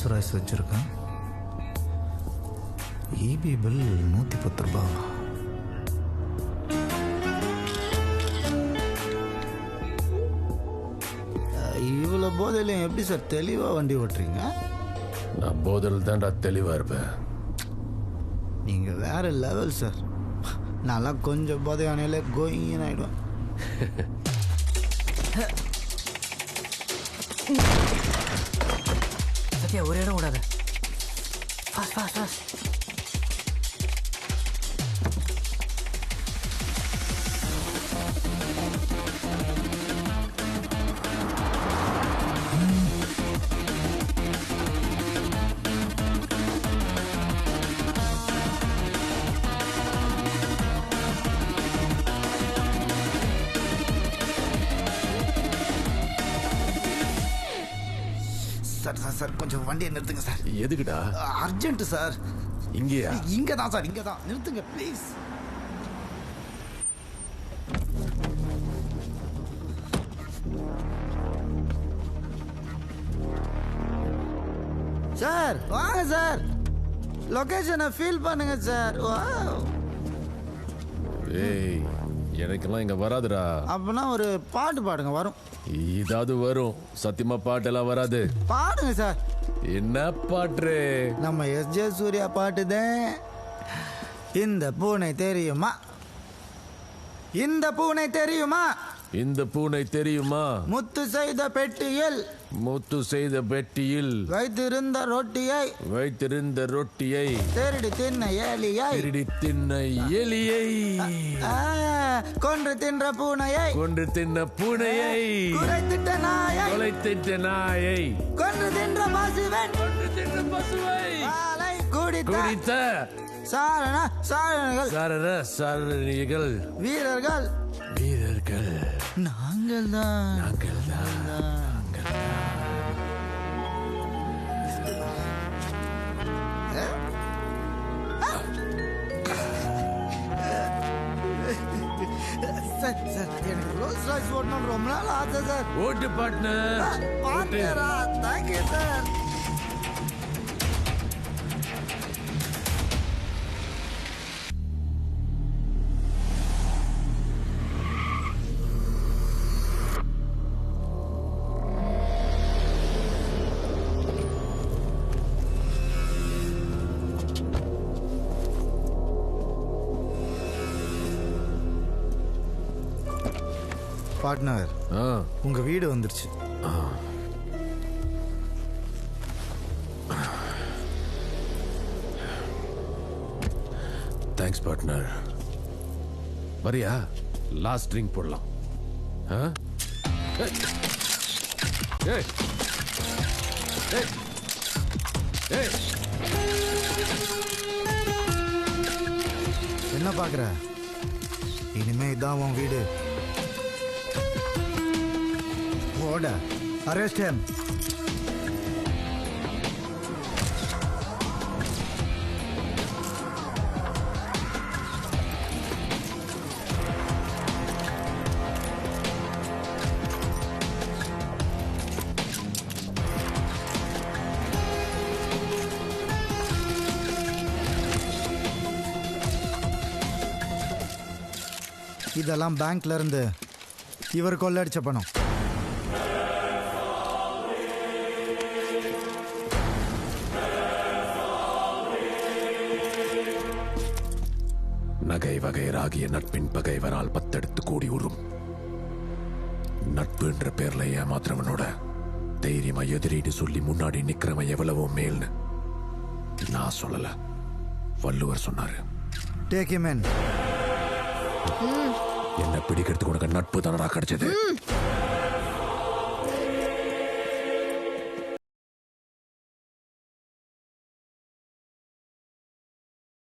Rolls Royce வச்சுருக்கேன். EB bill 110 ரூபா. இவ்வளோ போதையிலையும் எப்படி சார் தெளிவாக வண்டி ஓட்டுறீங்க? நான் போதையில் தான்டா தெளிவாக இருப்பேன். நீங்கள் வேற லெவல் சார். நான்லாம் கொஞ்சம் போதையானாலே கோயின்னு ஆகிடுவேன். சத்யா ஒரு இடம் விடாத. Fast fast fast. Sir sir sir கொஞ்சம் வண்டியை நிறுத்துங்க சார். எதுக்குடா? Urgent sir. இங்கேயா? இங்கே தான் சார், இங்கே தான். நிறுத்துங்க ப்ளீஸ். சார் வாங்க சார், லொகேஷனை ஃபீல் பண்ணுங்க சார். ஏய், எனக்கெல்லாம் இங்க வராதுடா. அப்படின்னா ஒரு பாட்டு பாடுங்க, வரும். இதாவது வரும். சத்தியமா பாட்டெல்லாம் வராது. பாடுங்க சார். என்ன பாட்டு? நம்ம எஸ்ஜே சூர்யா பாட்டுதான். இந்த பூனை தெரியுமா, இந்த பூனை தெரியுமா, இந்த பூனை தெரியுமா, முத்து செய்த பெட்டியில், முத்து செய்த பெட்டியில் வைத்திருந்த ரொட்டியை, வைத்திருந்த ரொட்டியை திருடி தின்ன ஏலியை, திருடி தின்ன எலியை, கொன்று தின்ற பூனையை, கொன்று தின்ன பூனையை, குறைத்திட்ட நாயை, கொலைத்திட்ட நாயை, கொன்று தின்ற பசுவன், கொன்று தின்ற பசுவை, பாலை குடித்த குடித்த சாரணர்கள், சாரணிகள், வீரர்கள், வீரர்கள் நாங்கள் தான், நாங்கள் தான். சார் சார் எனக்கு ரோல்ஸ் ராய்ஸ் ஓட்டணும் ரொம்ப நாள் ஆசை சார். ஓட்டு பார்ட்னர். பார்ட்னரா? Thank you sir. பார்ட்னர், உங்க வீடு வந்துருச்சு. Thanks partner. வரியா? லாஸ்ட் ட்ரிங்க் போடலாம். என்ன பாக்குற? இனிமே இதான் உன் வீடு. ஓட அரெஸ்ட் him. இதெல்லாம் பேங்க்ல இருந்து இவர் கொள்ளடிச்ச பணம். நகை வகையராகிய நட்பின் பகைவரால் 10 எடுத்து கூடி உறும். நட்பு என்ற பேர்ல ஏமாத்துறவனோட தைரியமா எதிரீடு சொல்லி முன்னாடி நிக்கிறவன் எவ்வளவோ மேல்னு நான் சொல்லல, வள்ளுவர் சொன்னாரு. Take him in. என்ன பிடிக்கிறதுக்கு உனக்கு நட்பு தானடா கிடைச்சது.